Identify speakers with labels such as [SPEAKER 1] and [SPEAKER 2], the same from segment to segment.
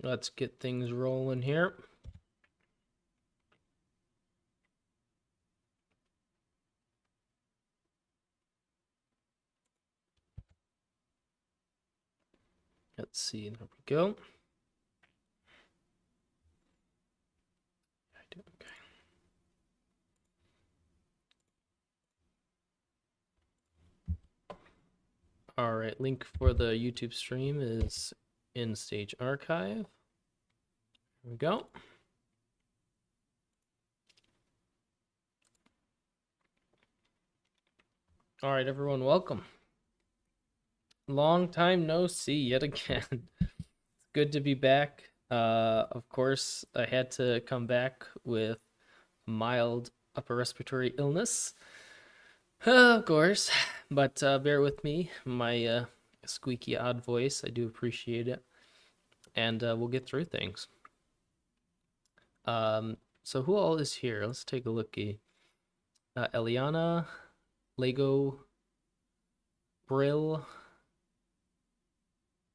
[SPEAKER 1] Let's get things rolling here. Let's see, there we go. Okay. All right, link for the YouTube stream is in Stage Archive. There we go. All right, everyone, welcome. Long time no see yet again. It's good to be back. Of course, I had to come back with mild upper respiratory illness. Of course, but bear with me. My squeaky odd voice, I do appreciate it. And we'll get through things. So who all is here? Let's take a looky. Eliana, Lego, Brill,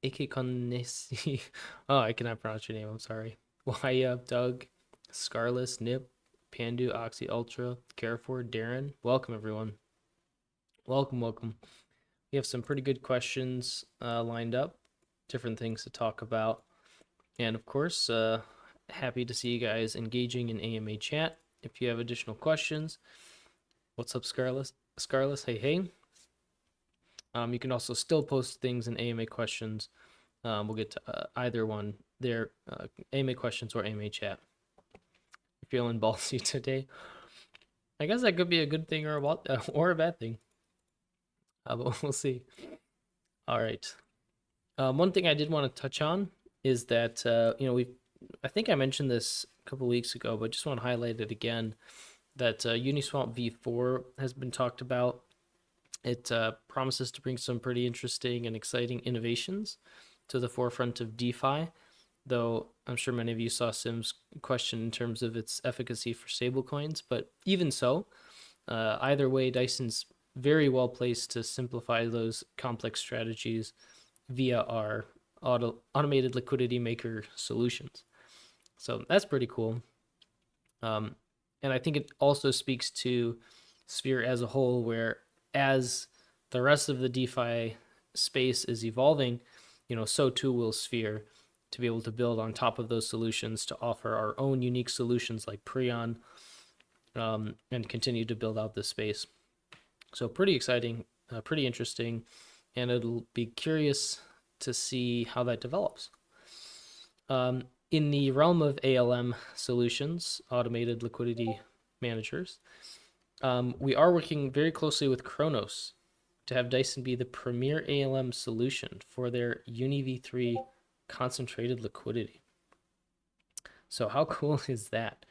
[SPEAKER 1] AK Konesi. Oh, I cannot pronounce your name. I'm sorry. Waya, Doug, Scarless, Nip, Pandu, Oxy Ultra, Carrefour, Darren. Welcome, everyone. Welcome. We have some pretty good questions lined up, different things to talk about. And of course, happy to see you guys engaging in AMA chat. If you have additional questions, what's up, Scarless? Hey. You can also still post things in AMA questions. We'll get to either one there, AMA questions or AMA chat. You're feeling ballsy today? I guess that could be a good thing or a bad thing. But we'll see. All right. One thing I did want to touch on is that I think I mentioned this a couple weeks ago, but just want to highlight it again. That Uniswap v4 has been talked about. It promises to bring some pretty interesting and exciting innovations to the forefront of DeFi, though I'm sure many of you saw Sim's question in terms of its efficacy for stablecoins. But even so, either way, Dyson's very well placed to simplify those complex strategies via our automated liquidity maker solutions. So that's pretty cool. And I think it also speaks to Sphere as a whole, where as the rest of the DeFi space is evolving, so too will Sphere, to be able to build on top of those solutions to offer our own unique solutions like Preon, and continue to build out this space. So pretty exciting, pretty interesting, and it'll be curious to see how that develops. In the realm of ALM solutions, automated liquidity managers, we are working very closely with Kronos to have Dyson be the premier ALM solution for their UniV3 concentrated liquidity. So how cool is that?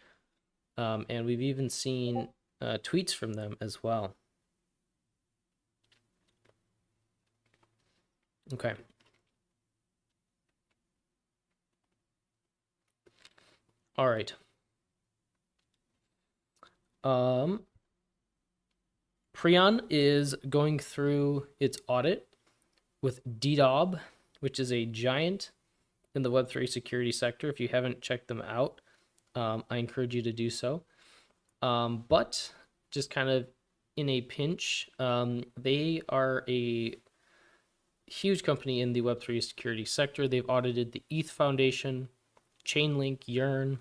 [SPEAKER 1] And we've even seen tweets from them as well. Okay. All right. Preon is going through its audit with DDoB, which is a giant in the Web3 security sector. If you haven't checked them out, I encourage you to do so. But just kind of in a pinch, they are a huge company in the Web3 security sector. They've audited the ETH Foundation, Chainlink, Yearn,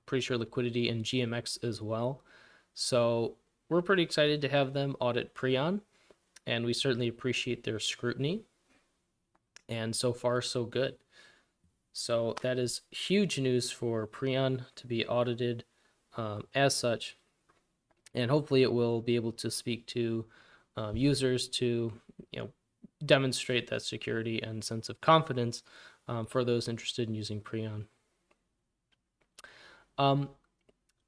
[SPEAKER 1] pretty sure Liquidity, and GMX as well. So we're pretty excited to have them audit Preon, and we certainly appreciate their scrutiny. And so far, so good. So that is huge news for Preon to be audited as such. And hopefully it will be able to speak to users to demonstrate that security and sense of confidence for those interested in using Preon.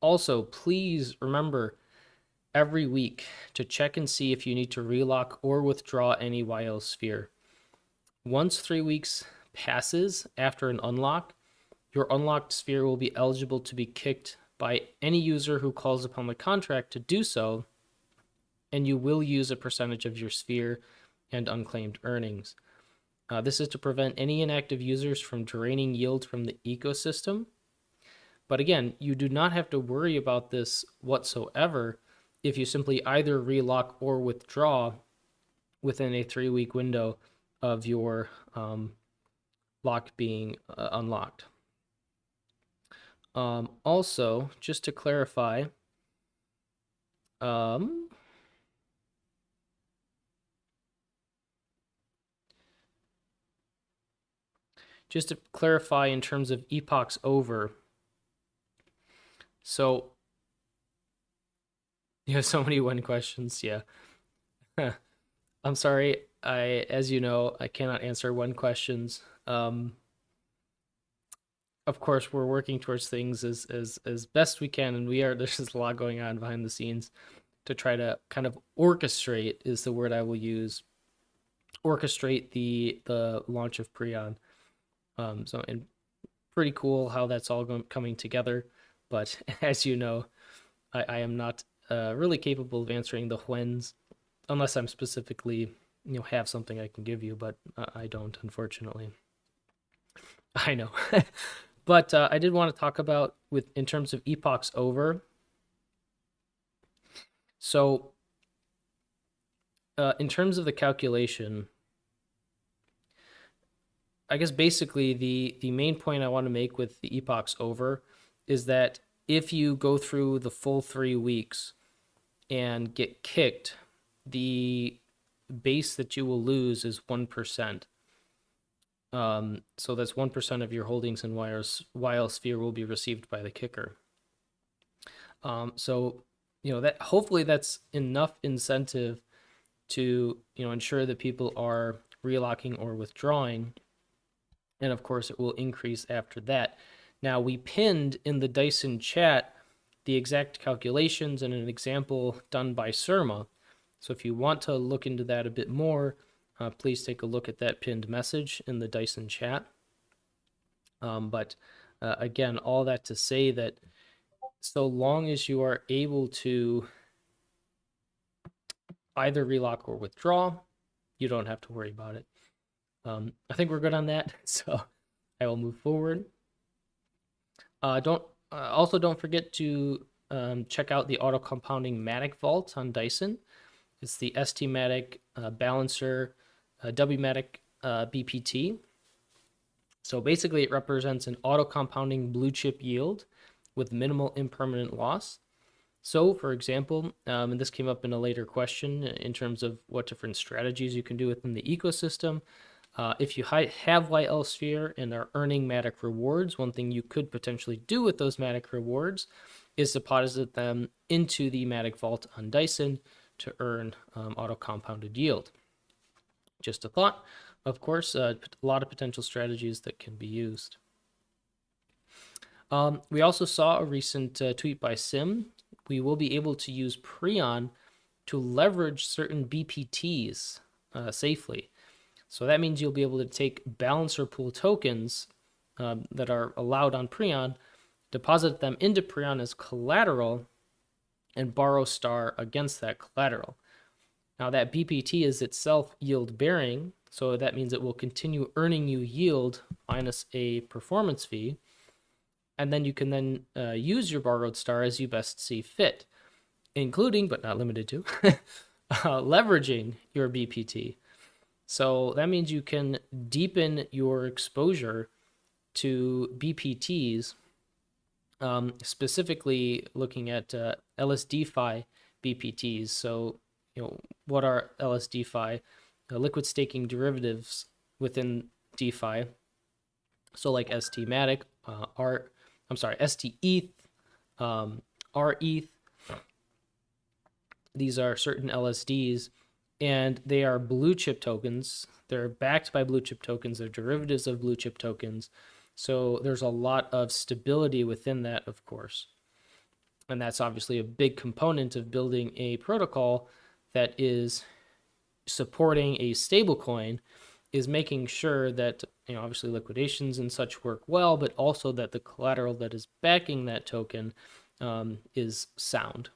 [SPEAKER 1] Also, please remember every week to check and see if you need to relock or withdraw any ylSPHERE. Once 3 weeks passes after an unlock, your unlocked sphere will be eligible to be kicked by any user who calls upon the contract to do so, and you will use a percentage of your sphere and unclaimed earnings. This is to prevent any inactive users from draining yield from the ecosystem. But again, you do not have to worry about this whatsoever if you simply either relock or withdraw within a 3-week window of your lock being unlocked. Also, just to clarify, in terms of epochs over, so you have so many when questions, yeah. I'm sorry, as you know, I cannot answer when questions. Of course, we're working towards things as best we can, and there's just a lot going on behind the scenes to try to kind of orchestrate is the word I will use. Orchestrate the launch of Preon. So and pretty cool how that's all coming together. But as you know, I am not really capable of answering the whens unless I'm specifically have something I can give you, but I don't, unfortunately. I know. But I did want to talk about in terms of epochs over. So in terms of the calculation, I guess basically the main point I want to make with the epochs over is that if you go through the full 3 weeks and get kicked, the base that you will lose is 1%. So that's 1% of your holdings in ylSPHERE will be received by the kicker. So that hopefully that's enough incentive to ensure that people are relocking or withdrawing, and of course it will increase after that. Now we pinned in the Dyson chat the exact calculations and an example done by Surma. So if you want to look into that a bit more, please take a look at that pinned message in the Dyson chat. But again, all that to say that so long as you are able to either relock or withdraw, you don't have to worry about it. I think we're good on that, so I will move forward. Don't forget to check out the auto compounding Matic vault on Dyson. It's the ST-Matic balancer W-Matic BPT. So basically it represents an auto compounding blue chip yield with minimal impermanent loss. So for example, and this came up in a later question in terms of what different strategies you can do within the ecosystem. If you have ylSPHERE and are earning Matic rewards, one thing you could potentially do with those Matic rewards is deposit them into the Matic vault on Dyson to earn auto compounded yield. Just a thought. Of course, a lot of potential strategies that can be used. We also saw a recent tweet by Sim. We will be able to use Preon to leverage certain BPTs safely. So that means you'll be able to take balancer pool tokens that are allowed on Preon, deposit them into Preon as collateral, and borrow star against that collateral. Now that BPT is itself yield bearing, so that means it will continue earning you yield minus a performance fee, and then you can then use your borrowed star as you best see fit, including but not limited to leveraging your BPT. So that means you can deepen your exposure to BPTs, specifically looking at ylSPHERE BPTs. So, what are ylSPHERE? Liquid staking derivatives within DeFi. So like ST-Matic, ST-ETH, RETH. These are certain LSDs, and they are blue chip tokens. They're backed by blue chip tokens. They're derivatives of blue chip tokens. So there's a lot of stability within that, of course. And that's obviously a big component of building a protocol that is supporting a stablecoin, is making sure that obviously liquidations and such work well, but also that the collateral that is backing that token is sound.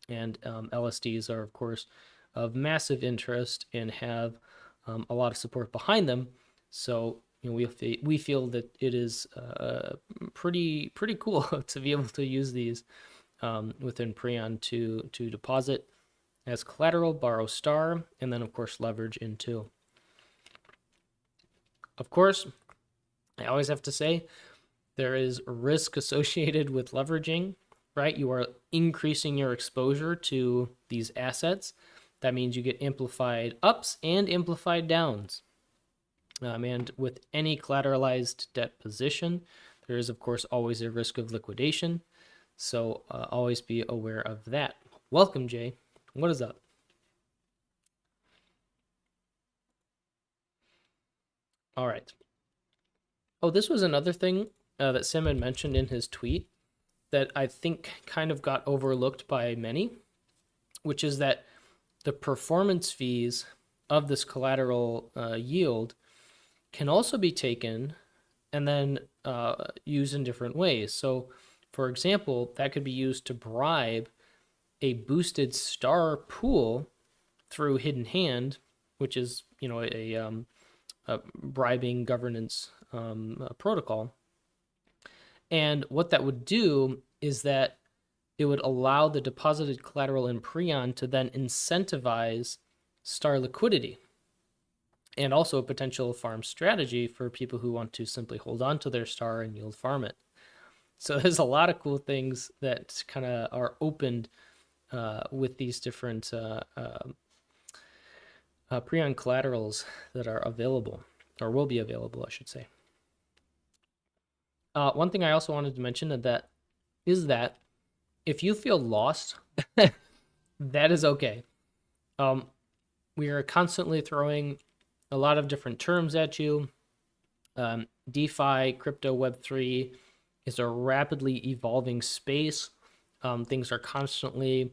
[SPEAKER 1] And LSDs are, of course, of massive interest and have a lot of support behind them. So we feel that it is pretty cool to be able to use these within Preon to deposit as collateral, borrow star, and then of course leverage into. Of course, I always have to say there is risk associated with leveraging, right? You are increasing your exposure to these assets. That means you get amplified ups and amplified downs. And with any collateralized debt position, there is, of course, always a risk of liquidation. So always be aware of that. Welcome, Jay. What is up? All right. Oh, this was another thing that Sim had mentioned in his tweet that I think kind of got overlooked by many, which is that the performance fees of this collateral yield can also be taken and then used in different ways. So, for example, that could be used to bribe a boosted star pool through hidden hand, which is a bribing governance protocol. And what that would do is that it would allow the deposited collateral in Preon to then incentivize star liquidity, and also a potential farm strategy for people who want to simply hold on to their star and yield farm it. So there's a lot of cool things that kind of are opened with these different Preon collaterals that are available, or will be available, I should say. One thing I also wanted to mention that if you feel lost, that is okay. We are constantly throwing a lot of different terms at you. DeFi, crypto, Web3 is a rapidly evolving space. Things are constantly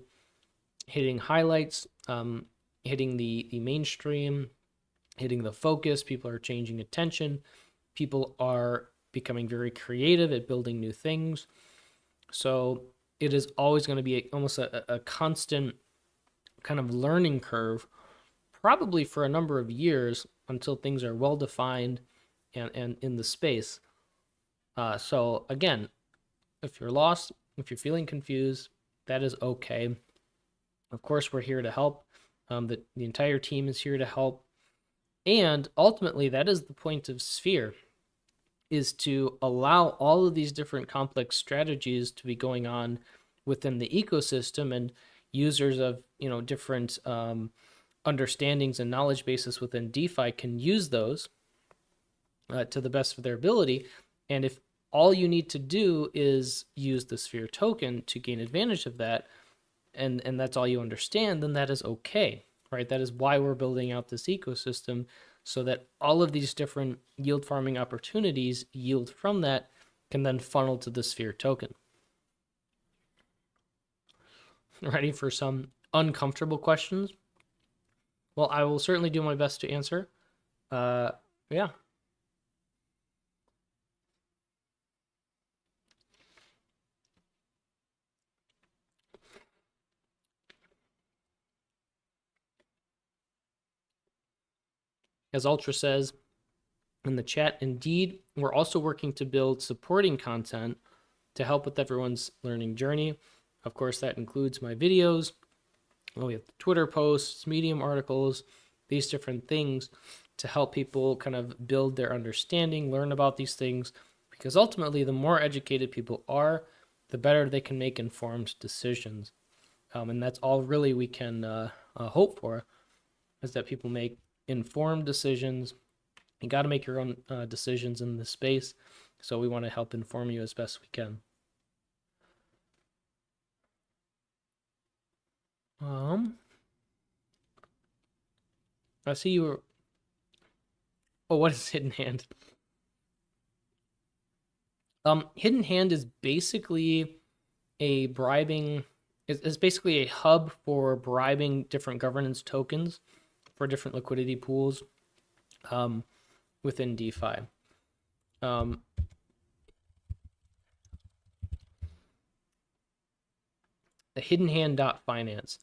[SPEAKER 1] hitting highlights, hitting the mainstream, hitting the focus. People are changing attention. People are becoming very creative at building new things. So it is always going to be almost a constant kind of learning curve, probably for a number of years until things are well defined and in the space. So again, if you're lost, if you're feeling confused, that is okay. Of course, we're here to help. The entire team is here to help. And ultimately, that is the point of Sphere, is to allow all of these different complex strategies to be going on within the ecosystem, and users of different understandings and knowledge bases within DeFi can use those to the best of their ability. And if all you need to do is use the Sphere token to gain advantage of that, and that's all you understand, then that is okay, right? That is why we're building out this ecosystem, so that all of these different yield farming opportunities yield from that can then funnel to the Sphere token. Ready for some uncomfortable questions? Well, I will certainly do my best to answer. Yeah. As Ultra says in the chat, indeed, we're also working to build supporting content to help with everyone's learning journey. Of course, that includes my videos. We have Twitter posts, Medium articles, these different things to help people kind of build their understanding, learn about these things, because ultimately, the more educated people are, the better they can make informed decisions. And that's all really we can hope for, is that people make informed decisions. You got to make your own decisions in this space, so we want to help inform you as best we can. I see you were... Oh, what is Hidden Hand? Hidden Hand is basically a bribing... It's basically a hub for bribing different governance tokens for different liquidity pools within DeFi. The Hidden Hand.finance.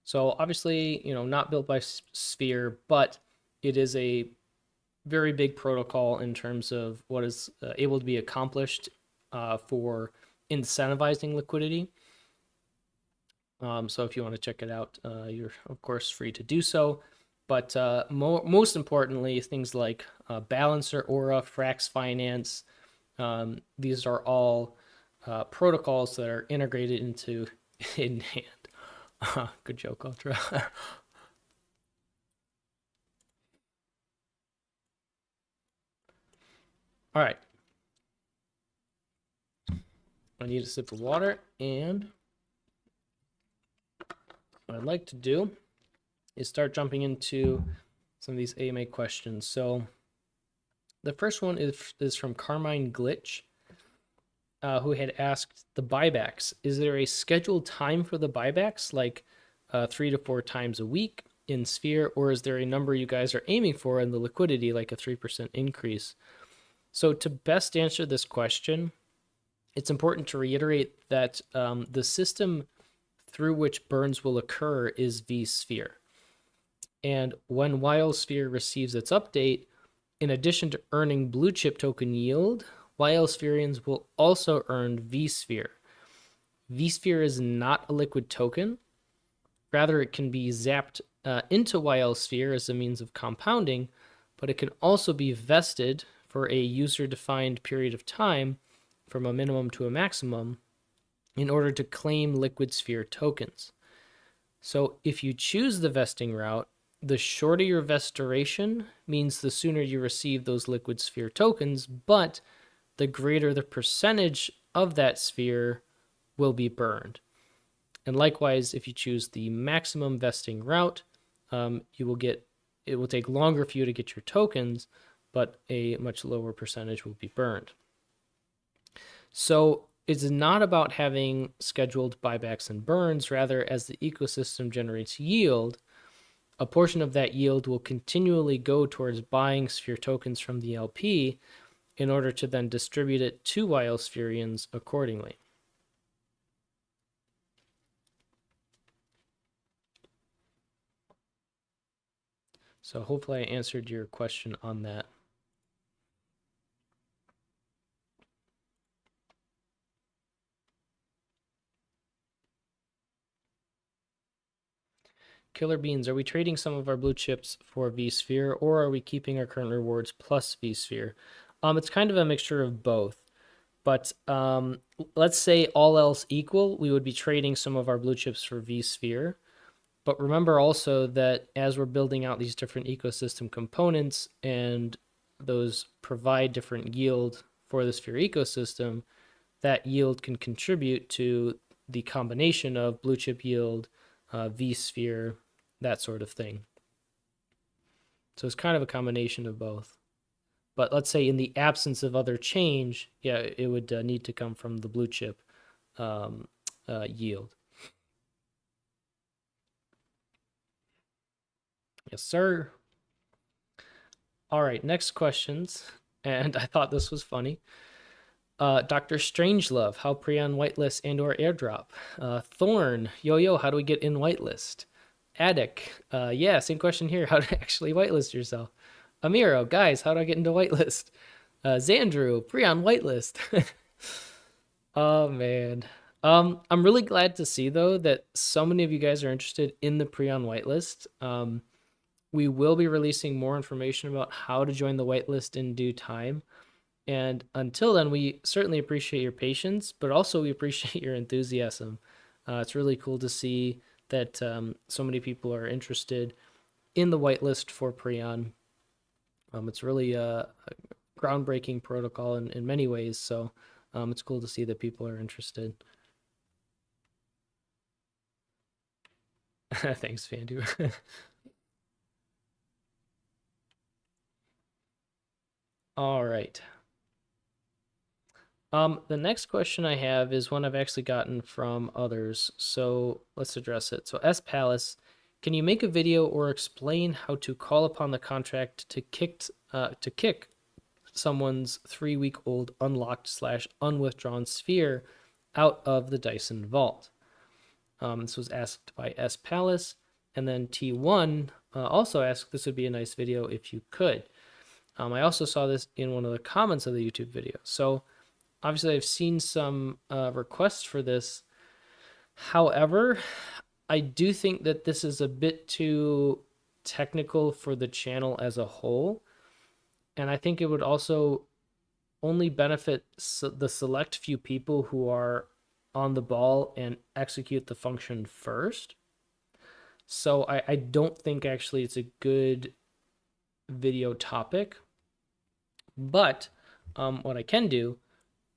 [SPEAKER 1] So obviously, not built by Sphere, but it is a very big protocol in terms of what is able to be accomplished for incentivizing liquidity. So if you want to check it out, you're of course free to do so. But most importantly, things like Balancer, Aura, Frax Finance, these are all protocols that are integrated into in hand. Good joke, Ultra. All right. I need a sip of water, and what I'd like to do is start jumping into some of these AMA questions. So the first one is from Carmine Glitch, who had asked the buybacks. Is there a scheduled time for the buybacks, like 3 to 4 times a week in Sphere, or is there a number you guys are aiming for in the liquidity, like a 3% increase? So to best answer this question, it's important to reiterate that the system through which burns will occur is vSphere. And when ylSPHERE receives its update, in addition to earning blue chip token yield, ylSPHERians will also earn vSphere. vSphere is not a liquid token. Rather, it can be zapped into ylSPHERE as a means of compounding, but it can also be vested for a user-defined period of time from a minimum to a maximum in order to claim liquid sphere tokens. So if you choose the vesting route, the shorter your vest duration means the sooner you receive those liquid sphere tokens, but the greater the percentage of that sphere will be burned. And likewise, if you choose the maximum vesting route, it will take longer for you to get your tokens, but a much lower percentage will be burned. So it's not about having scheduled buybacks and burns. Rather, as the ecosystem generates yield, a portion of that yield will continually go towards buying Sphere tokens from the LP in order to then distribute it to ylSPHERians accordingly. So hopefully I answered your question on that. Killer Beans, are we trading some of our blue chips for vSphere, or are we keeping our current rewards plus vSphere? It's kind of a mixture of both. But let's say all else equal, we would be trading some of our blue chips for vSphere. But remember also that as we're building out these different ecosystem components and those provide different yield for the Sphere ecosystem, that yield can contribute to the combination of blue chip yield, vSphere, that sort of thing. So it's kind of a combination of both. But let's say in the absence of other change, yeah, it would need to come from the blue chip yield. Yes, sir. All right, next questions. And I thought this was funny. Dr. Strangelove, how Preon whitelist and or airdrop? Thorn, yo, how do we get in whitelist? Attic, yeah, same question here. How to actually whitelist yourself? Amiro, guys, how do I get into whitelist? Xandru, Preon whitelist. Oh man. I'm really glad to see though that so many of you guys are interested in the Preon whitelist. We will be releasing more information about how to join the whitelist in due time. And until then, we certainly appreciate your patience, but also we appreciate your enthusiasm. It's really cool to see that so many people are interested in the whitelist for Preon. It's really a groundbreaking protocol in many ways, so it's cool to see that people are interested. Thanks, Fandu. All right. The next question I have is one I've actually gotten from others, so let's address it. So S Palace, can you make a video or explain how to call upon the contract to kick someone's 3-week-old unlocked / unwithdrawn sphere out of the Dyson vault? This was asked by S Palace, and then T1 also asked this would be a nice video if you could. I also saw this in one of the comments of the YouTube video. So obviously I've seen some requests for this. However, I do think that this is a bit too technical for the channel as a whole. And I think it would also only benefit the select few people who are on the ball and execute the function first. So I don't think actually it's a good video topic. But what I can do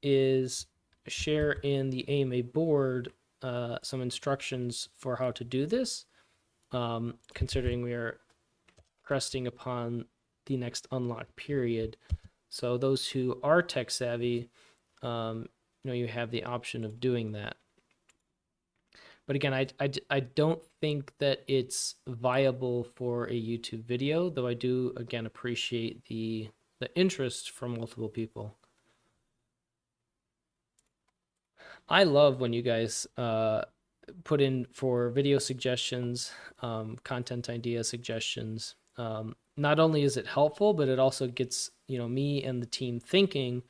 [SPEAKER 1] is share in the AMA board some instructions for how to do this, considering we are cresting upon the next unlock period. So those who are tech savvy, you have the option of doing that. But again, I don't think that it's viable for a YouTube video, though I do, again, appreciate the interest from multiple people. I love when you guys put in for video suggestions, content idea suggestions. Not only is it helpful, but it also gets me and the team thinking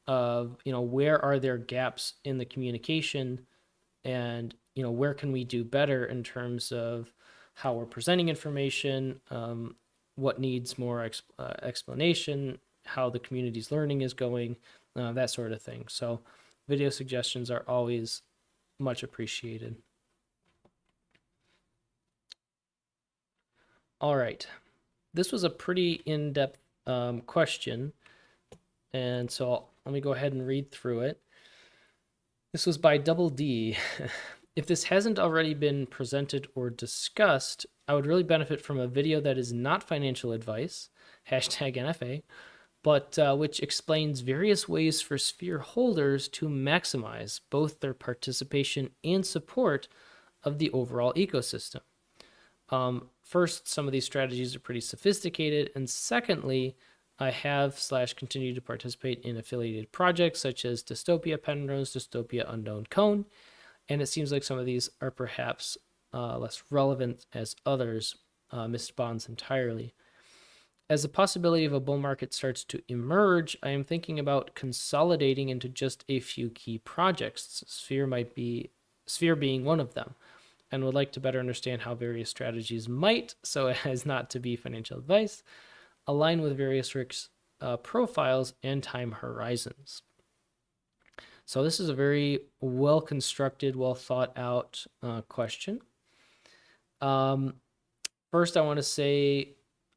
[SPEAKER 1] of where are there gaps in the communication, and where can we do better in terms of how we're presenting information, what needs more explanation, how the community's learning is going, that sort of thing. So video suggestions are always much appreciated. All right. This was a pretty in-depth question, and so let me go ahead and read through it. This was by Double D. If this hasn't already been presented or discussed, I would really benefit from a video that is not financial advice, #NFA, but which explains various ways for Sphere holders to maximize both their participation and support of the overall ecosystem. First, some of these strategies are pretty sophisticated, and secondly, I have / continue to participate in affiliated projects such as Dystopia Penrose, Dystopia Unknown Cone, and it seems like some of these are perhaps less relevant as others missed bonds entirely. As the possibility of a bull market starts to emerge, I am thinking about consolidating into just a few key projects, Sphere being one of them, and would like to better understand how various strategies might, so as not to be financial advice, align with various risk profiles and time horizons. So this is a very well-constructed, well-thought-out question. First, I want to say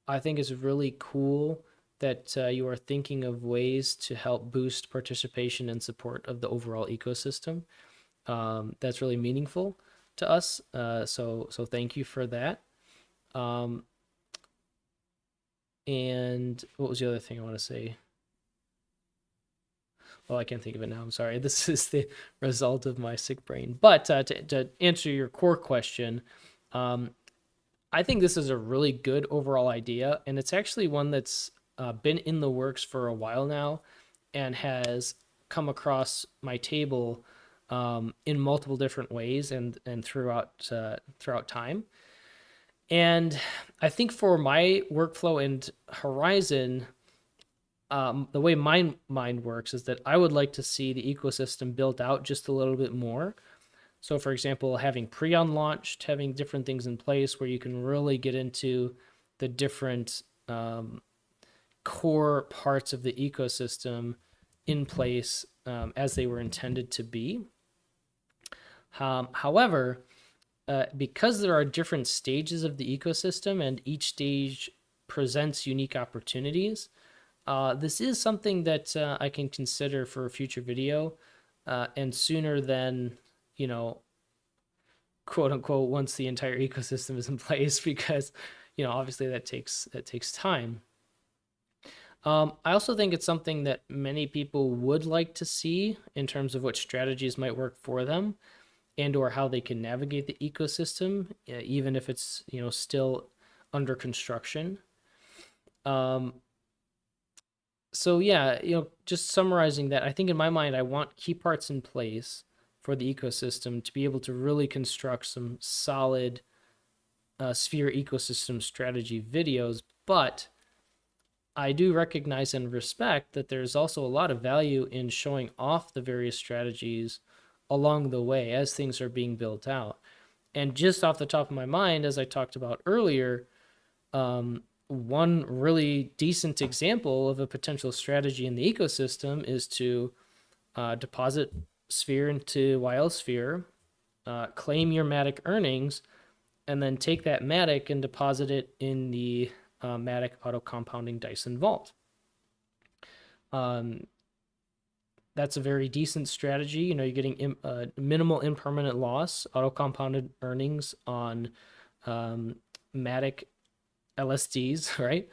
[SPEAKER 1] I think it's really cool that you are thinking of ways to help boost participation and support of the overall ecosystem. That's really meaningful to us, so thank you for that. And what was the other thing I want to say? Well, I can't think of it now. I'm sorry. This is the result of my sick brain. But to answer your core question, I think this is a really good overall idea, and it's actually one that's been in the works for a while now and has come across my table in multiple different ways and throughout time. And I think for my workflow and horizon, the way my mind works is that I would like to see the ecosystem built out just a little bit more. So, for example, having Preon launched, having different things in place where you can really get into the different core parts of the ecosystem in place as they were intended to be. However, because there are different stages of the ecosystem and each stage presents unique opportunities, this is something that I can consider for a future video, and sooner than, quote unquote, once the entire ecosystem is in place, because, obviously that takes time. I also think it's something that many people would like to see in terms of what strategies might work for them and or how they can navigate the ecosystem, even if it's, still under construction. So yeah, just summarizing that, I think in my mind, I want key parts in place for the ecosystem to be able to really construct some solid Sphere ecosystem strategy videos, but I do recognize and respect that there's also a lot of value in showing off the various strategies along the way as things are being built out. And just off the top of my mind, as I talked about earlier, one really decent example of a potential strategy in the ecosystem is to deposit Sphere into ylSPHERE, claim your Matic earnings, and then take that Matic and deposit it in the Matic auto compounding Dyson vault. That's a very decent strategy. You know, you're getting minimal impermanent loss, auto compounded earnings on Matic LSDs, right?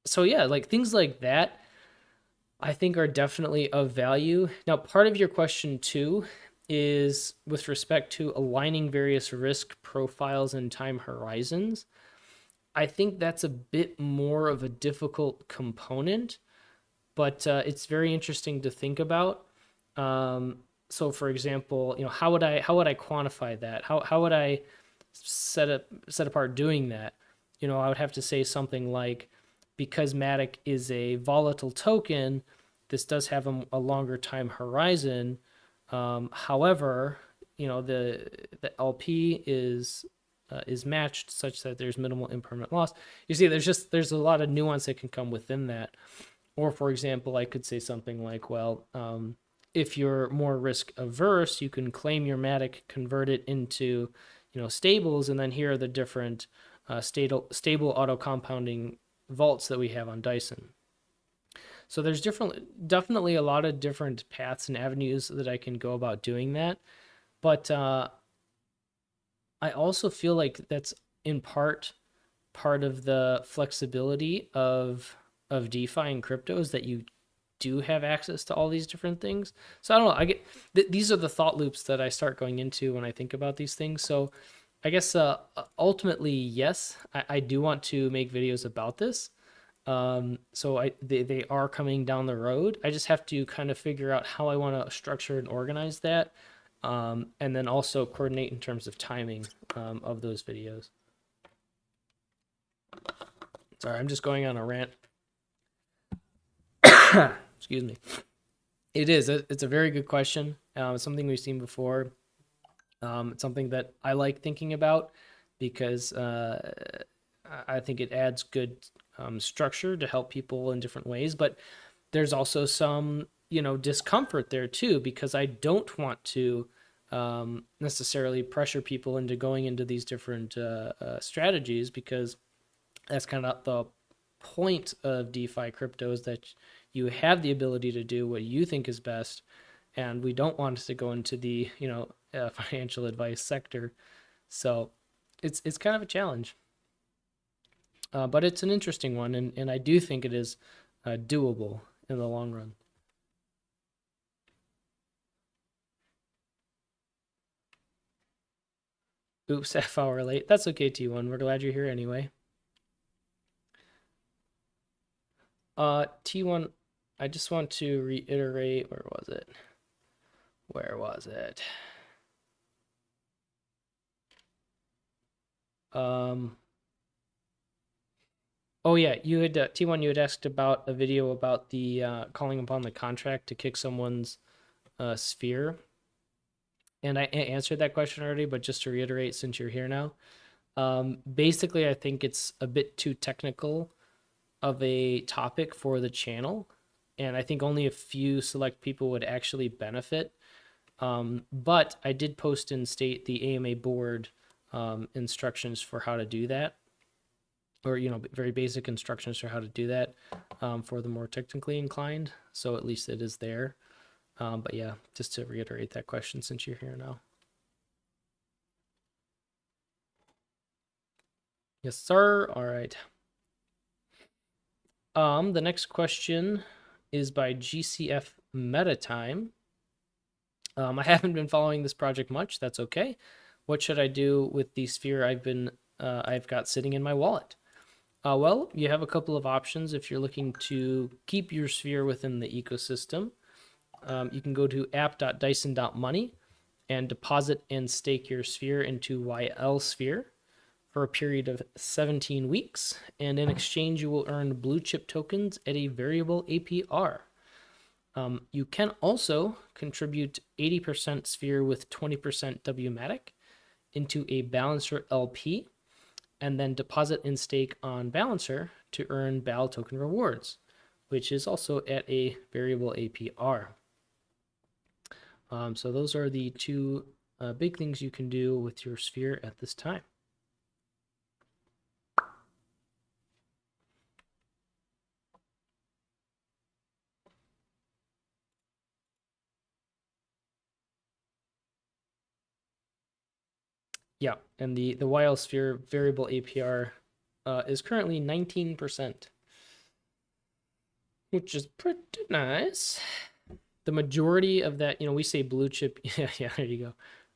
[SPEAKER 1] So yeah, like things like that, I think are definitely of value. Now, part of your question too is with respect to aligning various risk profiles and time horizons. I think that's a bit more of a difficult component, but it's very interesting to think about. So, for example, you know, how would I quantify that? How would I set apart doing that? You know, I would have to say something like, because Matic is a volatile token, this does have a longer time horizon. However, you know, the LP is matched such that there's minimal impermanent loss. You see, there's a lot of nuance that can come within that. Or for example, I could say something like, well, if you're more risk averse, you can claim your Matic, convert it into, you know, stables, and then here are the different stable auto compounding vaults that we have on Dyson. So there's definitely a lot of different paths and avenues that I can go about doing that. But I also feel like that's in part of the flexibility of DeFi and crypto is that you do have access to all these different things. So I don't know. I get these are the thought loops that I start going into when I think about these things. So I guess ultimately, yes, I do want to make videos about this. So they are coming down the road. I just have to kind of figure out how I want to structure and organize that, and then also coordinate in terms of timing of those videos. Sorry, I'm just going on a rant. Excuse me. It's a very good question. It's something we've seen before. It's something that I like thinking about because I think it adds good structure to help people in different ways. But there's also some, you know, discomfort there too, because I don't want to necessarily pressure people into going into these different strategies, because that's kind of the point of DeFi crypto, is that you have the ability to do what you think is best, and we don't want to go into the, you know, financial advice sector. So it's kind of a challenge, but it's an interesting one, and I do think it is doable in the long run. Oops, half hour late. That's okay, T1. We're glad you're here anyway. T1, I just want to reiterate, where was it? Oh yeah, you had T1. You had asked about a video about the calling upon the contract to kick someone's sphere, and I answered that question already. But just to reiterate, since you're here now, basically, I think it's a bit too technical of a topic for the channel, and I think only a few select people would actually benefit. But I did post and state the AMA board instructions for how to do that, or, you know, very basic instructions for how to do that for the more technically inclined. So at least it is there. But yeah, just to reiterate that question since you're here now. Yes, sir. All right. The next question is by GCF Metatime. I haven't been following this project much. That's okay. What should I do with the sphere I've got sitting in my wallet? Well, you have a couple of options if you're looking to keep your sphere within the ecosystem. You can go to app.dyson.money, and deposit and stake your sphere into ylSPHERE for a period of 17 weeks. And in exchange, you will earn blue chip tokens at a variable APR. You can also contribute 80% sphere with 20% WMATIC into a balancer LP, and then deposit and stake on balancer to earn BAL token rewards, which is also at a variable APR. So those are the two big things you can do with your sphere at this time. Yeah, and the ylSPHERE variable APR is currently 19%, which is pretty nice. The majority of that, we say blue chip. Yeah, there you go.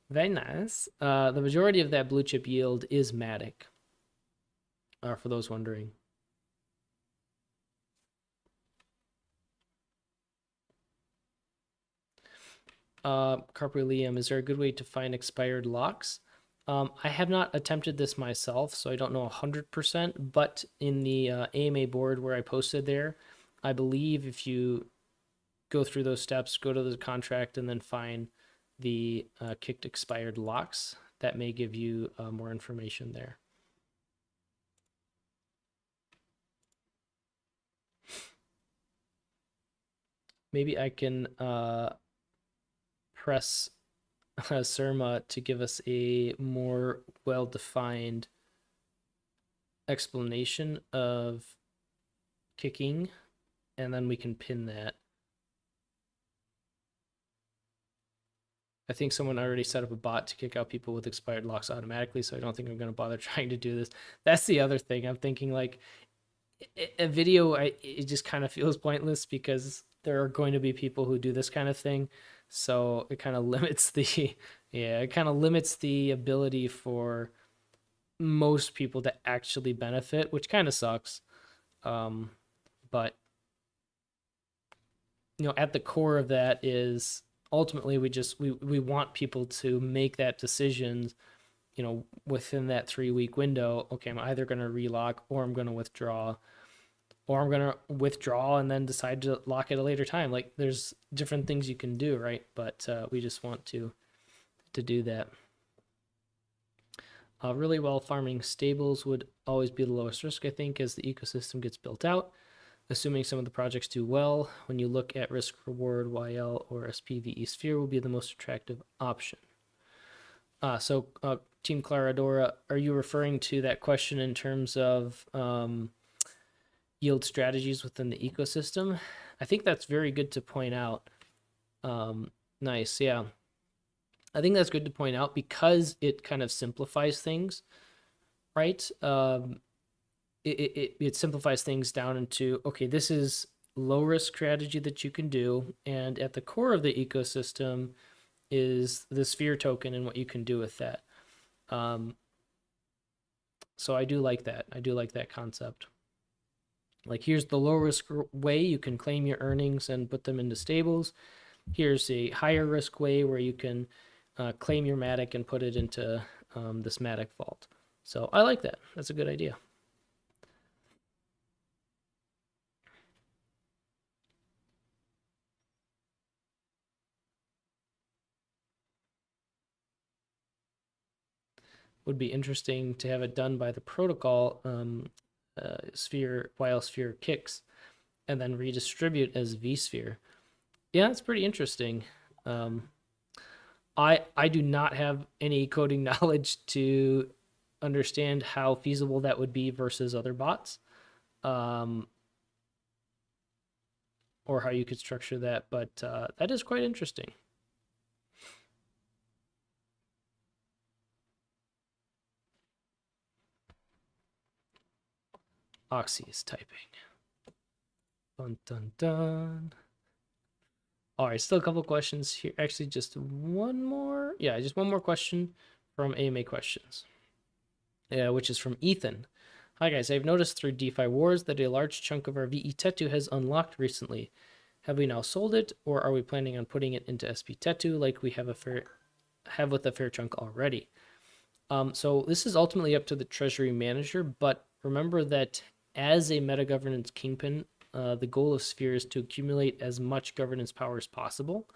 [SPEAKER 1] Very nice. The majority of that blue chip yield is Matic, for those wondering. Carpe Liam, is there a good way to find expired locks? I have not attempted this myself, so I don't know 100%, but in the AMA board where I posted there, I believe if you go through those steps, go to the contract, and then find the kicked expired locks, that may give you more information there. Maybe I can press Surma to give us a more well-defined explanation of kicking, and then we can pin that. I think someone already set up a bot to kick out people with expired locks automatically, so I don't think I'm going to bother trying to do this. That's the other thing. I'm thinking, like, a video, it just kind of feels pointless because there are going to be people who do this kind of thing. So it kind of limits the ability for most people to actually benefit, which kind of sucks. But at the core of that is ultimately we want people to make that decision, within that 3-week window. Okay, I'm either going to relock or I'm going to withdraw, and then decide to lock at a later time. Like, there's different things you can do, right? But we just want to do that. Really well farming stables would always be the lowest risk, I think, as the ecosystem gets built out. Assuming some of the projects do well, when you look at risk reward, YL or ylSPHERE will be the most attractive option. So Team Claradora, are you referring to that question in terms of yield strategies within the ecosystem? I think that's very good to point out. Nice, yeah. I think that's good to point out because it kind of simplifies things, right? It simplifies things down into, okay, this is low risk strategy that you can do, and at the core of the ecosystem is the sphere token and what you can do with that. So I do like that. I do like that concept. Like, here's the low risk way you can claim your earnings and put them into stables. Here's a higher risk way where you can claim your Matic and put it into this Matic vault. So I like that. That's a good idea. Would be interesting to have it done by the protocol sphere ylSPHERE kicks and then redistribute as vSphere. Yeah, it's pretty interesting. I do not have any coding knowledge to understand how feasible that would be versus other bots, or how you could structure that, but that is quite interesting. Oxy is typing. Dun dun dun. All right, still a couple questions here. Actually, just one more. Yeah, just one more question from AMA Questions, which is from Ethan. Hi guys, I've noticed through DeFi Wars that a large chunk of our VE Tetu has unlocked recently. Have we now sold it, or are we planning on putting it into SP Tetu like we have a have with the fair chunk already. So this is ultimately up to the treasury manager, but remember that as a meta governance kingpin, the goal of Sphere is to accumulate as much governance power as possible.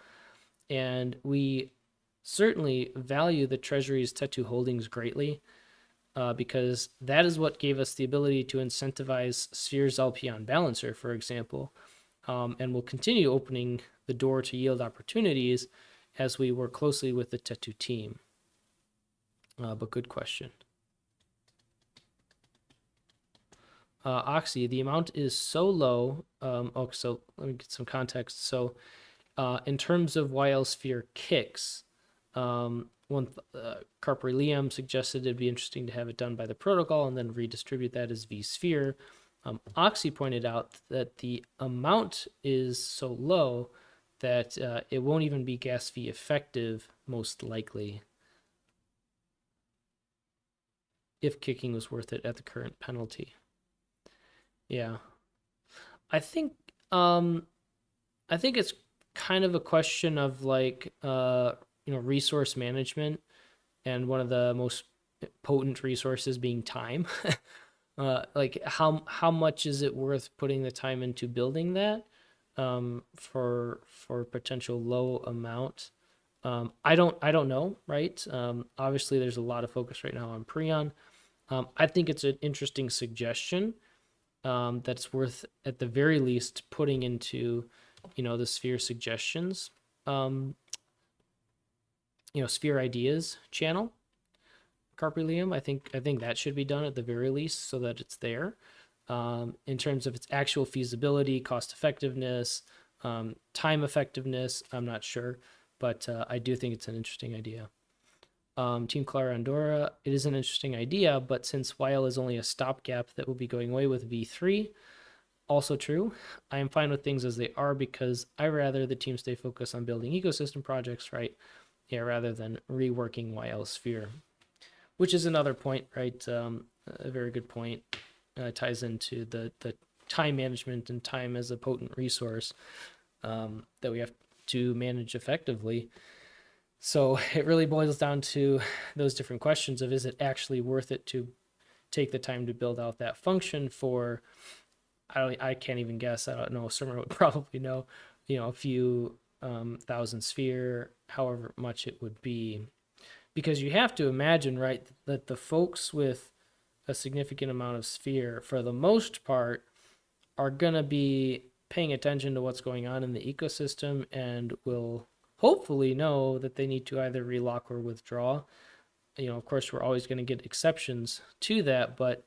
[SPEAKER 1] And we certainly value the treasury's Tetu holdings greatly, because that is what gave us the ability to incentivize Sphere's LP on balancer, for example, and will continue opening the door to yield opportunities as we work closely with the Tetu team. But good question. Oxy, the amount is so low. So let me get some context. So in terms of ylSPHERE kicks, Carper Liam suggested it'd be interesting to have it done by the protocol and then redistribute that as vSphere. Oxy pointed out that the amount is so low that it won't even be gas fee effective, most likely, if kicking was worth it at the current penalty. Yeah. I think it's kind of a question of like resource management, and one of the most potent resources being time. Like how much is it worth putting the time into building that for potential low amount? I don't know, right? Obviously there's a lot of focus right now on Preon. I think it's an interesting suggestion that's worth at the very least putting into the Sphere suggestions, Sphere ideas channel. Carpe Diem, I think that should be done at the very least so that it's there. In terms of its actual feasibility, cost effectiveness, time effectiveness, I'm not sure, but I do think it's an interesting idea. Team Clara Andorra, it is an interesting idea, but since YL is only a stopgap that will be going away with V3, also true. I am fine with things as they are because I rather the team stay focused on building ecosystem projects, right? Yeah, rather than reworking ylSPHERE, which is another point, right? A very good point. Ties into the time management and time as a potent resource that we have to manage effectively. So it really boils down to those different questions of, is it actually worth it to take the time to build out that function for, I can't even guess. I don't know. Someone would probably know, a few thousand sphere, however much it would be. Because you have to imagine, right, that the folks with a significant amount of sphere, for the most part, are going to be paying attention to what's going on in the ecosystem and will hopefully know that they need to either relock or withdraw. Of course, we're always going to get exceptions to that, but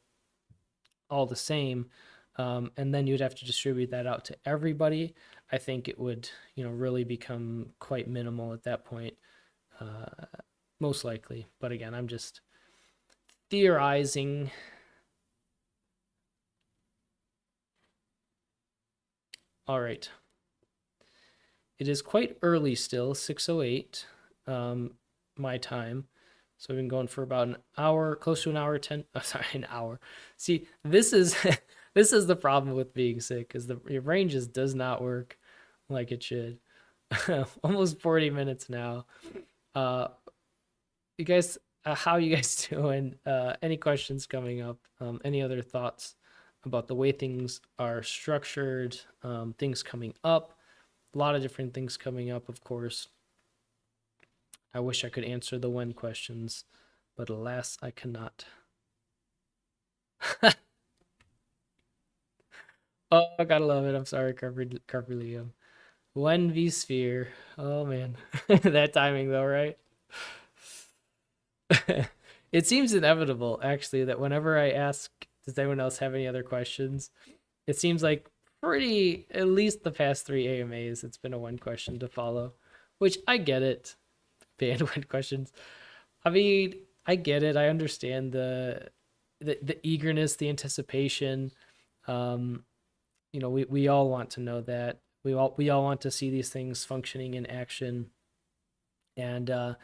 [SPEAKER 1] all the same, and then you'd have to distribute that out to everybody. I think it would, really become quite minimal at that point, most likely. But again, I'm just theorizing. All right. It is quite early still, 6:08, my time. So we've been going for about an hour, close to an hour, 10, an hour. See, this is this is the problem with being sick, is your brain just does not work like it should. Almost 40 minutes now. You guys, how you guys doing? Any questions coming up? Any other thoughts about the way things are structured? Things coming up? A lot of different things coming up, of course. I wish I could answer the when questions, but alas, I cannot. Oh, I gotta love it. I'm sorry, Carver Liam. When vSphere. Oh man, that timing though, right? It seems inevitable, actually, that whenever I ask, does anyone else have any other questions? It seems like at least the past 3 AMAs, it's been a one question to follow, which I get it. Bandwidth questions. I mean, I get it. I understand the eagerness, the anticipation. We all want to know that. We all want to see these things functioning in action. And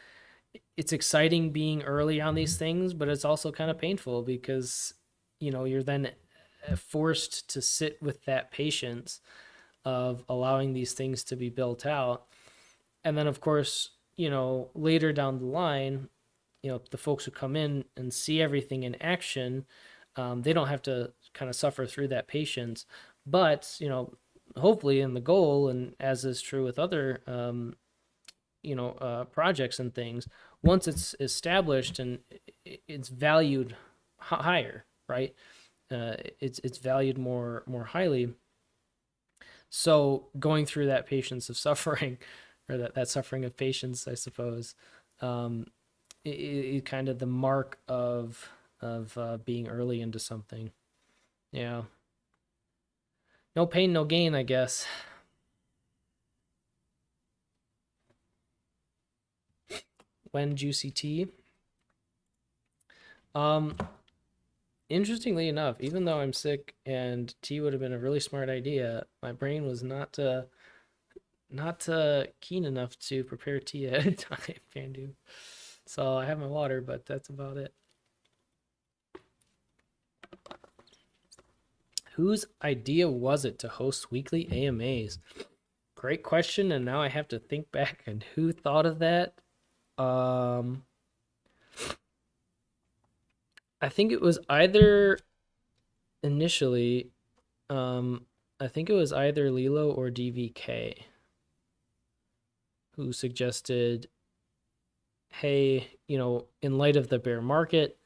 [SPEAKER 1] it's exciting being early on these things, but it's also kind of painful because, you're then forced to sit with that patience of allowing these things to be built out. And then, of course, later down the line, the folks who come in and see everything in action, they don't have to kind of suffer through that patience. But, hopefully in the goal, and as is true with other, projects and things, once it's established and it's valued higher, right? It's valued more highly. So going through that patience of suffering, or that suffering of patience, I suppose, it kind of the mark of being early into something. Yeah. No pain, no gain, I guess. When juicy tea. Um, Interestingly enough, even though I'm sick and tea would have been a really smart idea, my brain was not keen enough to prepare tea at a time, Pandu. So I have my water, but that's about it. Whose idea was it to host weekly AMAs? Great question, and now I have to think back and who thought of that. I think it was either initially, I think it was either Lilo or DVK who suggested, hey, in light of the bear market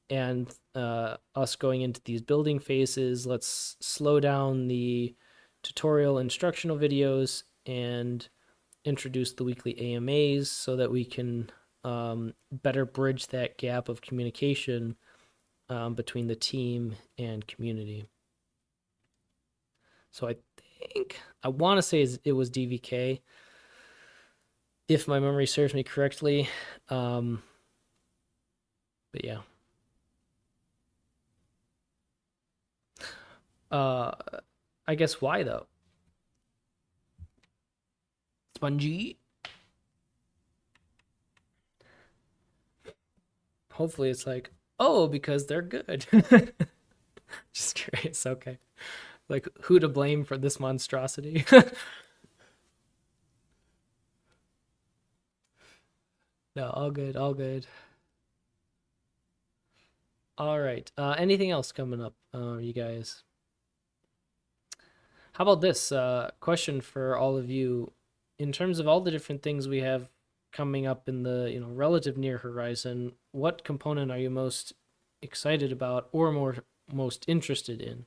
[SPEAKER 1] and us going into these building phases, let's slow down the tutorial instructional videos and introduce the weekly AMAs so that we can better bridge that gap of communication between the team and community. So I want to say it was DVK, if my memory serves me correctly. But yeah. I guess why though? Spongy. Hopefully it's like, oh, because they're good. Just curious. Okay. Like, who to blame for this monstrosity? No, all good, all good. All right. Anything else coming up, you guys? How about this question for all of you? In terms of all the different things we have coming up in the relative near horizon, what component are you most excited about or most interested in?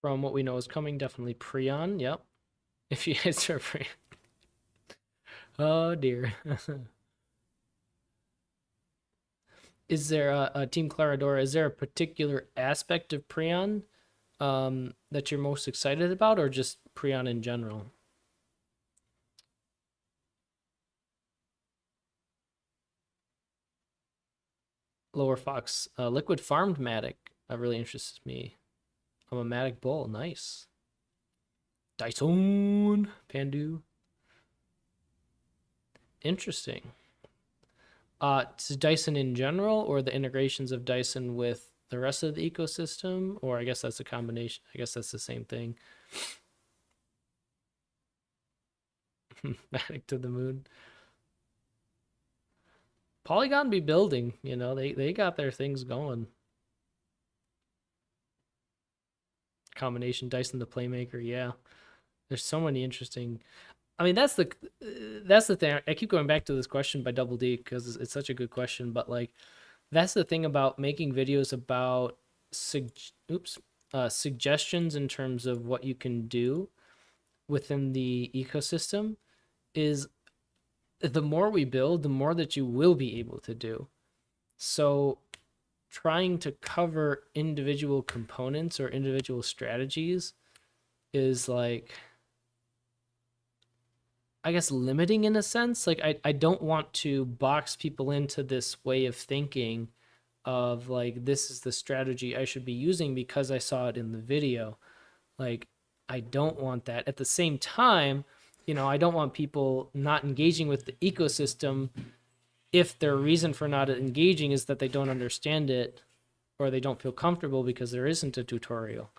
[SPEAKER 1] From what we know is coming, definitely Preon. Yep. If you guys are Preon. Oh dear. Is there a Team Claradora? Is there a particular aspect of Preon that you're most excited about, or just Preon in general? Lower Fox, liquid farmed Matic really interests me. I'm a Matic bull. Nice. Dyson Pandu. Interesting. To Dyson in general, or the integrations of Dyson with the rest of the ecosystem, or I guess that's a combination. I guess that's the same thing. Matic to the moon. Polygon be building, they got their things going. Combination Dyson the playmaker, yeah. There's so many interesting. I mean, that's the thing. I keep going back to this question by Double D because it's such a good question. But like, that's the thing about making videos about suggestions in terms of what you can do within the ecosystem is the more we build, the more that you will be able to do. So trying to cover individual components or individual strategies is like I guess, limiting in a sense. Like, I don't want to box people into this way of thinking of like, this is the strategy I should be using because I saw it in the video. Like, I don't want that. At the same time, I don't want people not engaging with the ecosystem if their reason for not engaging is that they don't understand it or they don't feel comfortable because there isn't a tutorial.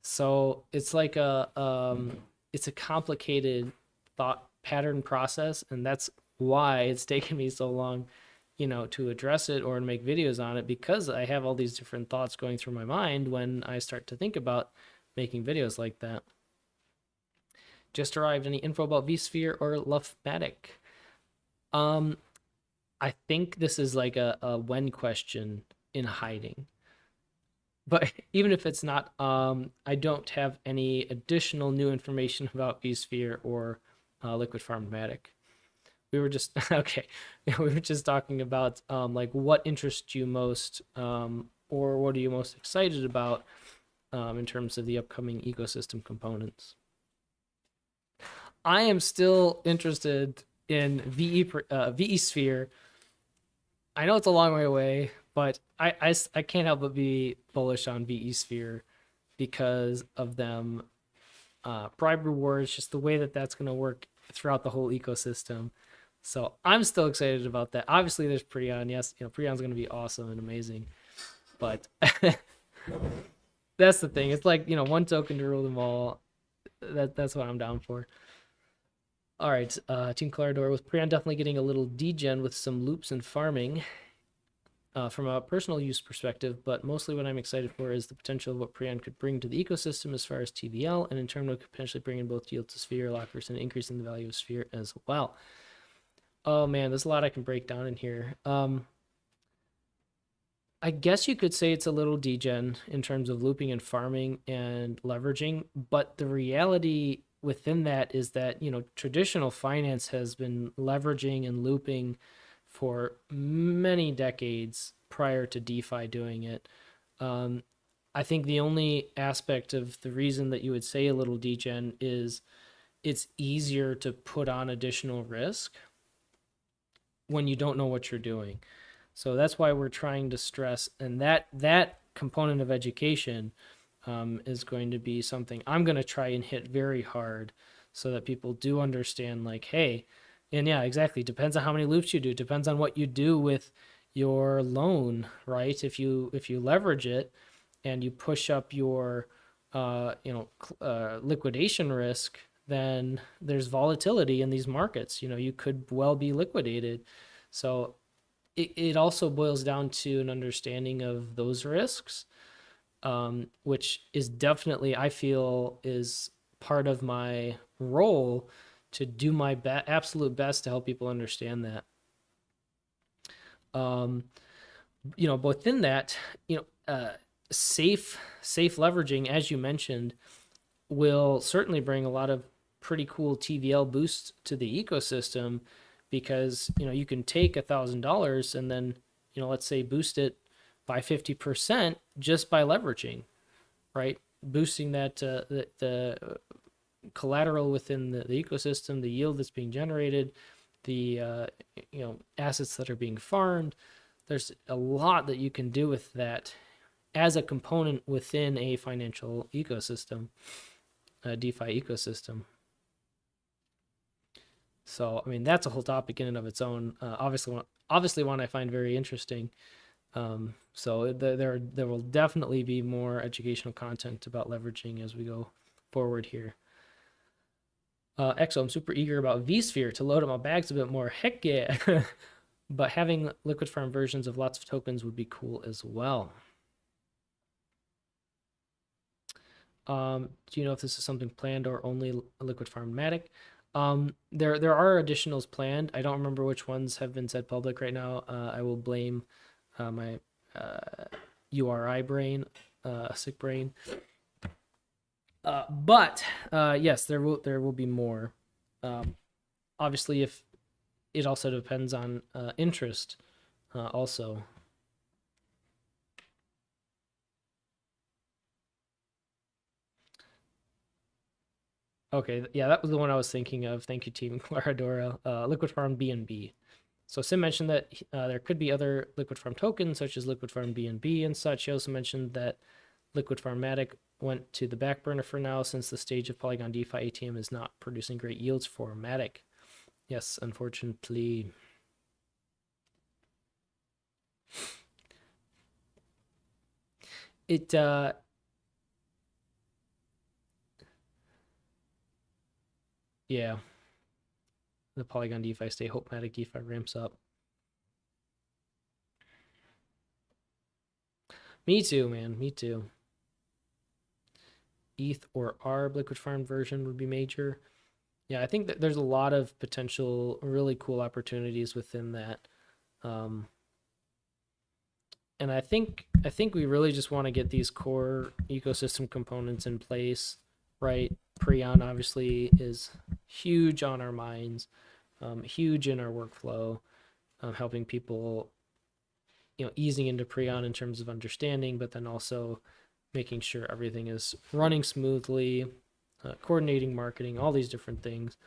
[SPEAKER 1] So it's like it's a complicated thought pattern process, and that's why it's taken me so long, to address it or to make videos on it, because I have all these different thoughts going through my mind when I start to think about making videos like that. Just arrived. Any info about vSphere or ylSPHERE? I think this is like a when question in hiding. But even if it's not, I don't have any additional new information about vSphere or Liquid Pharmatic. We were just okay. We were just talking about like what interests you most, or what are you most excited about in terms of the upcoming ecosystem components. I am still interested in vSphere. I know it's a long way away, but I can't help but be bullish on vSphere because of them bribe rewards, just the way that that's going to work throughout the whole ecosystem. So I'm still excited about that. Obviously, there's Preon. Yes, Preon's going to be awesome and amazing, but that's the thing. It's like, one token to rule them all. That's what I'm down for. All right, Team Clarador, with Preon definitely getting a little degen with some loops and farming. From a personal use perspective, but mostly what I'm excited for is the potential of what Preon could bring to the ecosystem as far as TVL, and in turn could potentially bring in both yield to Sphere lockers and increasing the value of Sphere as well. Oh man, there's a lot I can break down in here. I guess you could say it's a little degen in terms of looping and farming and leveraging, but the reality within that is that, traditional finance has been leveraging and looping for many decades prior to DeFi doing it. I think the only aspect of the reason that you would say a little degen is it's easier to put on additional risk when you don't know what you're doing. So that's why we're trying to stress, and that component of education is going to be something I'm going to try and hit very hard so that people do understand, like, hey, and yeah, exactly. Depends on how many loops you do. Depends on what you do with your loan, right? If you leverage it and you push up your liquidation risk, then there's volatility in these markets. You could well be liquidated. So it also boils down to an understanding of those risks, which is definitely, I feel, is part of my role to do my absolute best to help people understand that. Both in that, safe leveraging, as you mentioned, will certainly bring a lot of pretty cool TVL boosts to the ecosystem, because you can take $1,000 and then let's say boost it by 50% just by leveraging, right? Boosting that the collateral within the ecosystem, the yield that's being generated, the assets that are being farmed. There's a lot that you can do with that as a component within a financial ecosystem, a DeFi ecosystem. So, I mean, that's a whole topic in and of its own. Obviously one I find very interesting. So there will definitely be more educational content about leveraging as we go forward here. Exo, I'm super eager about vSphere to load up my bags a bit more. Heck yeah. But having liquid farm versions of lots of tokens would be cool as well. Do you know if this is something planned or only liquid farmatic? There are additionals planned. I don't remember which ones have been said public right now. I will blame my URI brain, sick brain. But yes, there will be more. Obviously, if it also depends on interest, also. Okay, yeah, that was the one I was thinking of. Thank you, Team Claradora. Liquid Farm BNB. So Sim mentioned that there could be other Liquid Farm tokens, such as Liquid Farm BNB and such. He also mentioned that Liquid Farm Matic went to the back burner for now, since the stage of Polygon DeFi ATM is not producing great yields for Matic. Yes, unfortunately. It yeah, the Polygon DeFi stay. Hope Matic DeFi ramps up. Me too, man. Me too. ETH or ARB Liquid Farm version would be major. Yeah, I think that there's a lot of potential, really cool opportunities within that. Um, and I think we really just want to get these core ecosystem components in place, right? Preon obviously is huge on our minds, huge in our workflow, helping people, easing into Preon in terms of understanding, but then also making sure everything is running smoothly, coordinating marketing, all these different things.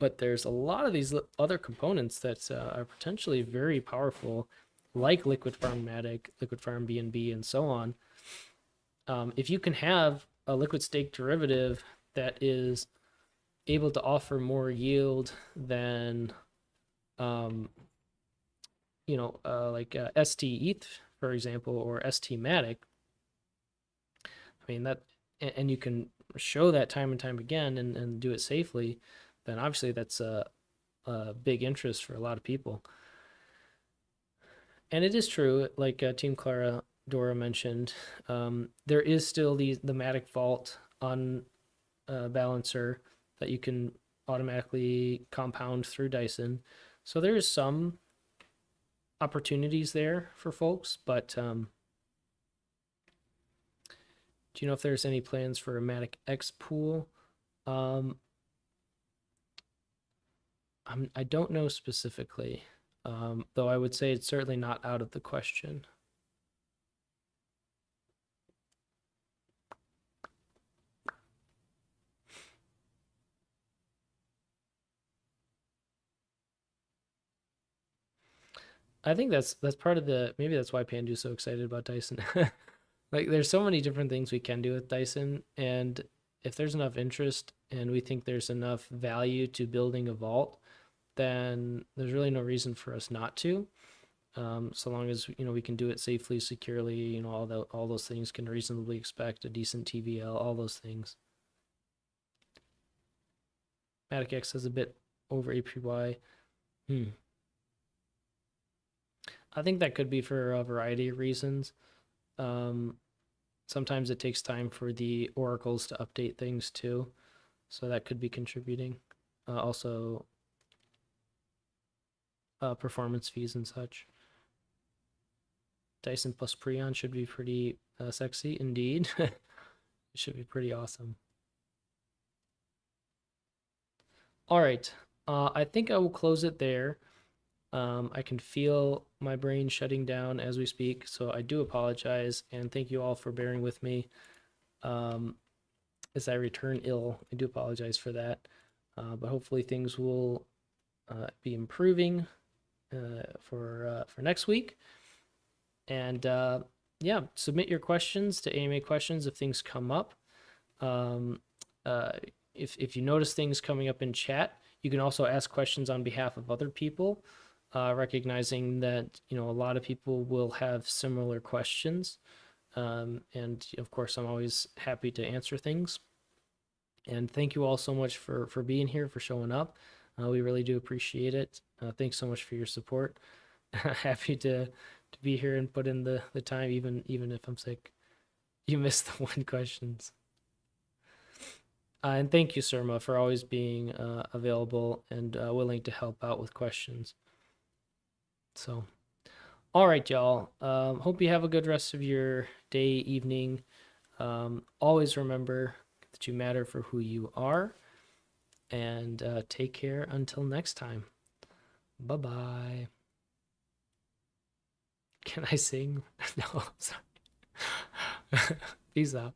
[SPEAKER 1] But there's a lot of these other components that are potentially very powerful, like Liquid Farm Matic, Liquid Farm BNB, and so on. If you can have a liquid stake derivative that is able to offer more yield than, um, like ST ETH, for example, or ST Matic, I mean that, and you can show that time and time again, and do it safely, then obviously that's a big interest for a lot of people. And it is true, like Team Clara Dora mentioned, there is still the Matic Vault on balancer that you can automatically compound through Dyson. So there is some opportunities there for folks, but do you know if there's any plans for a Matic X pool? Um, I don't know specifically, though I would say it's certainly not out of the question. I think that's part of the, maybe that's why Pandu's so excited about Dyson. Like there's so many different things we can do with Dyson, and if there's enough interest and we think there's enough value to building a vault, then there's really no reason for us not to. So long as we can do it safely, securely, all those things, can reasonably expect a decent TVL, all those things. Matic X has a bit over APY. I think that could be for a variety of reasons. Um, Sometimes it takes time for the oracles to update things too, so that could be contributing. Also, performance fees and such. Dyson plus Preon should be pretty sexy indeed. It should be pretty awesome. All right, I think I will close it there. I can feel my brain shutting down as we speak, so I do apologize, and thank you all for bearing with me. As I return ill, I do apologize for that, but hopefully things will be improving for next week. And yeah, submit your questions to AMA Questions if things come up. Um, if you notice things coming up in chat, you can also ask questions on behalf of other people, recognizing that a lot of people will have similar questions. And of course, I'm always happy to answer things. And thank you all so much for being here, for showing up. We really do appreciate it. Thanks so much for your support. Happy to be here and put in the time, even if I'm sick. You missed the one questions. And thank you, Surma, for always being available and willing to help out with questions. So, all right, y'all. Hope you have a good rest of your day, evening. Always remember that you matter for who you are. And take care until next time. Bye-bye. Can I sing? No, I'm sorry. Peace out.